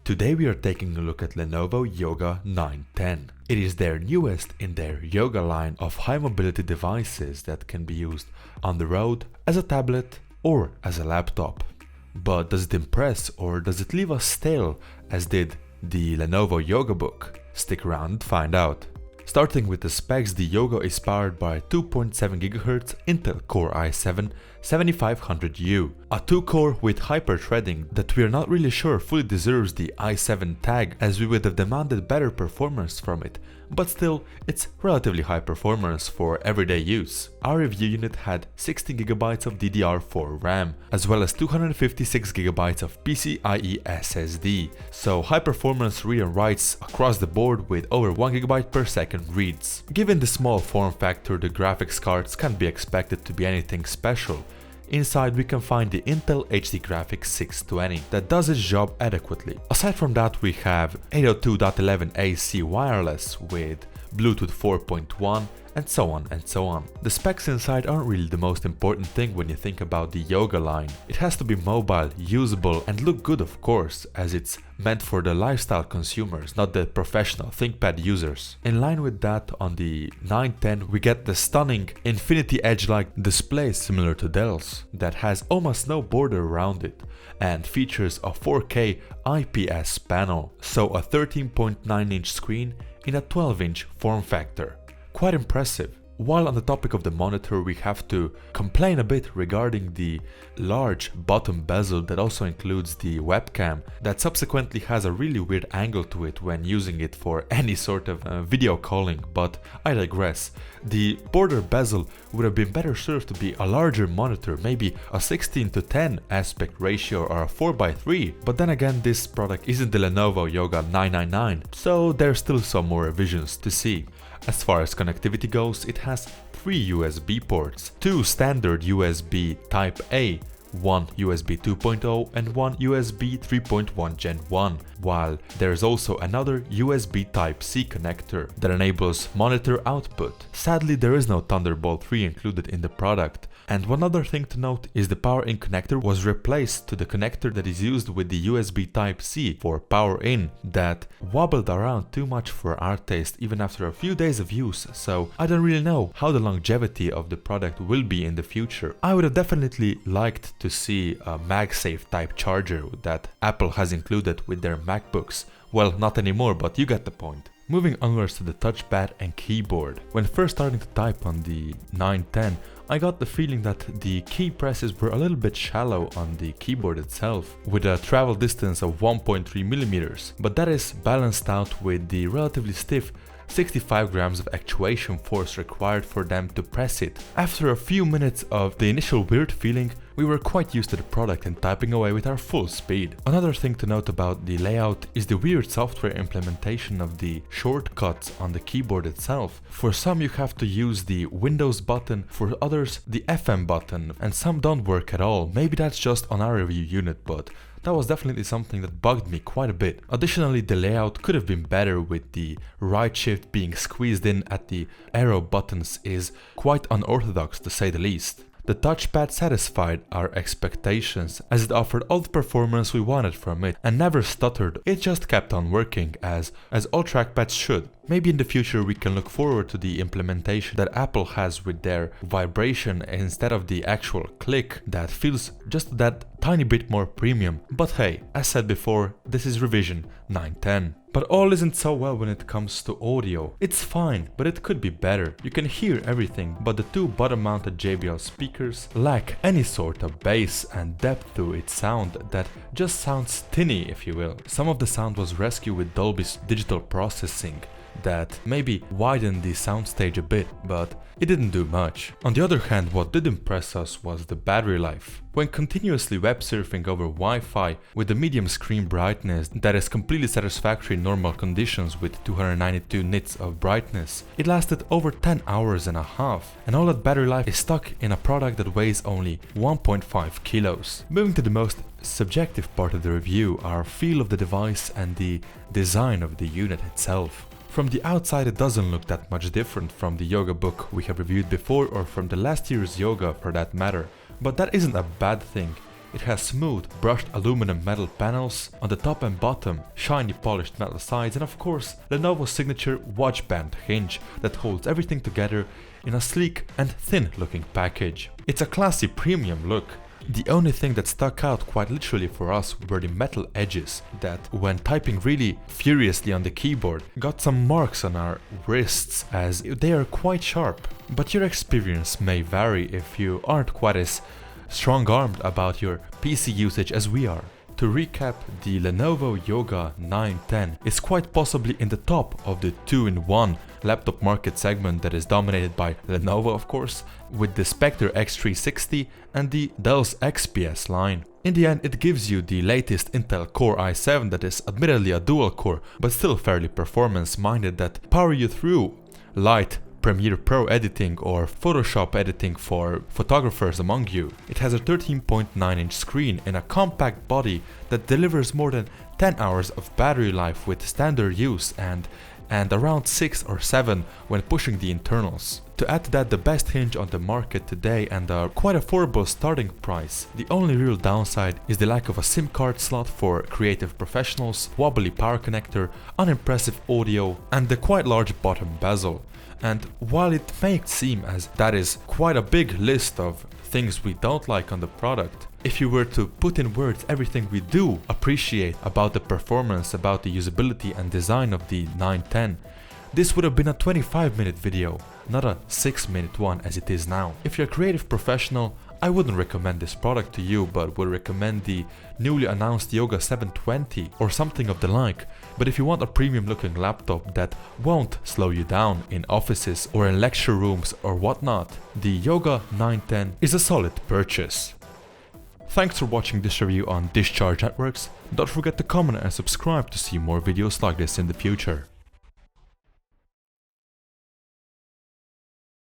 Today we are taking a look at Lenovo Yoga 910. It is their newest in their Yoga line of high mobility devices that can be used on the road, as a tablet or as a laptop. But does it impress or does it leave us stale as did the Lenovo Yoga book? Stick around and find out. Starting with the specs, the Yoga is powered by 2.7 GHz Intel Core i7-7500U, a 2-core with hyper-threading that we are not really sure fully deserves the i7 tag, as we would have demanded better performance from it, but still, it's relatively high performance for everyday use. Our review unit had 16GB of DDR4 RAM, as well as 256GB of PCIe SSD, so high performance read and writes across the board with over 1GB per second reads. Given the small form factor, the graphics cards can't be expected to be anything special. Inside we can find the Intel HD Graphics 620 that does its job adequately. Aside from that, we have 802.11ac wireless with Bluetooth 4.1 and so on and so on. The specs inside aren't really the most important thing when you think about the Yoga line. It has to be mobile, usable and look good, of course, as it's meant for the lifestyle consumers, not the professional ThinkPad users. In line with that, on the 910 we get the stunning Infinity Edge-like display similar to Dell's that has almost no border around it and features a 4K IPS panel, so a 13.9-inch screen in a 12-inch form factor. Quite impressive. While on the topic of the monitor, we have to complain a bit regarding the large bottom bezel that also includes the webcam that subsequently has a really weird angle to it when using it for any sort of video calling, but I digress. The border bezel would have been better served to be a larger monitor, maybe a 16:10 aspect ratio or a 4:3, but then again this product isn't the Lenovo Yoga 999, so there's still some more revisions to see. As far as connectivity goes, it has 3 USB ports, 2 standard USB Type-A, 1 USB 2.0 and 1 USB 3.1 Gen 1, while there is also another USB Type-C connector that enables monitor output. Sadly, there is no Thunderbolt 3 included in the product. And one other thing to note is the power in connector was replaced to the connector that is used with the USB Type-C for power in that wobbled around too much for our taste even after a few days of use, so I don't really know how the longevity of the product will be in the future. I would have definitely liked to see a MagSafe type charger that Apple has included with their MacBooks. Well, not anymore, but you get the point. Moving onwards to the touchpad and keyboard. When first starting to type on the 910, I got the feeling that the key presses were a little bit shallow on the keyboard itself, with a travel distance of 1.3mm, but that is balanced out with the relatively stiff 65 grams of actuation force required for them to press it. After a few minutes of the initial weird feeling, we were quite used to the product and typing away with our full speed. Another thing to note about the layout is the weird software implementation of the shortcuts on the keyboard itself. For some you have to use the Windows button, for others the FM button, and some don't work at all. Maybe that's just on our review unit, but that was definitely something that bugged me quite a bit. Additionally, the layout could have been better, with the right shift being squeezed in at the arrow buttons is quite unorthodox to say the least. The touchpad satisfied our expectations as it offered all the performance we wanted from it and never stuttered. It just kept on working as all trackpads should. Maybe in the future we can look forward to the implementation that Apple has with their vibration instead of the actual click that feels just that tiny bit more premium. But hey, as said before, this is revision 910. But all isn't so well when it comes to audio. It's fine, but it could be better. You can hear everything, but the 2 bottom-mounted JBL speakers lack any sort of bass and depth to its sound that just sounds tinny, if you will. Some of the sound was rescued with Dolby's digital processing that maybe widened the soundstage a bit, but it didn't do much. On the other hand, what did impress us was the battery life. When continuously web surfing over Wi-Fi with a medium screen brightness that is completely satisfactory in normal conditions with 292 nits of brightness, it lasted over 10 hours and a half, and all that battery life is stuck in a product that weighs only 1.5 kilos. Moving to the most subjective part of the review, our feel of the device and the design of the unit itself. From the outside it doesn't look that much different from the Yoga book we have reviewed before or from the last year's Yoga for that matter, but that isn't a bad thing. It has smooth, brushed aluminum metal panels on the top and bottom, shiny polished metal sides, and of course Lenovo's signature watch band hinge that holds everything together in a sleek and thin looking package. It's a classy premium look. The only thing that stuck out quite literally for us were the metal edges that, when typing really furiously on the keyboard, got some marks on our wrists as they are quite sharp. But your experience may vary if you aren't quite as strong-armed about your PC usage as we are. To recap, the Lenovo Yoga 910 is quite possibly in the top of the 2-in-1 laptop market segment that is dominated by Lenovo, of course, with the Spectre X360 and the Dell's XPS line. In the end, it gives you the latest Intel Core i7 that is admittedly a dual core, but still fairly performance-minded, that power you through light Premiere Pro editing or Photoshop editing for photographers among you. It has a 13.9-inch screen and a compact body that delivers more than 10 hours of battery life with standard use and around 6 or 7 when pushing the internals. To add to that, the best hinge on the market today and a quite affordable starting price. The only real downside is the lack of a SIM card slot for creative professionals, wobbly power connector, unimpressive audio, and the quite large bottom bezel. And while it may seem as that is quite a big list of things we don't like on the product, if you were to put in words everything we do appreciate about the performance, about the usability and design of the 910, this would have been a 25-minute video, not a 6-minute one as it is now. If you're a creative professional, I wouldn't recommend this product to you, but would recommend the newly announced Yoga 720 or something of the like. But if you want a premium looking laptop that won't slow you down in offices or in lecture rooms or whatnot, the Yoga 910 is a solid purchase. Thanks for watching this review on Discharge Networks. Don't forget to comment and subscribe to see more videos like this in the future.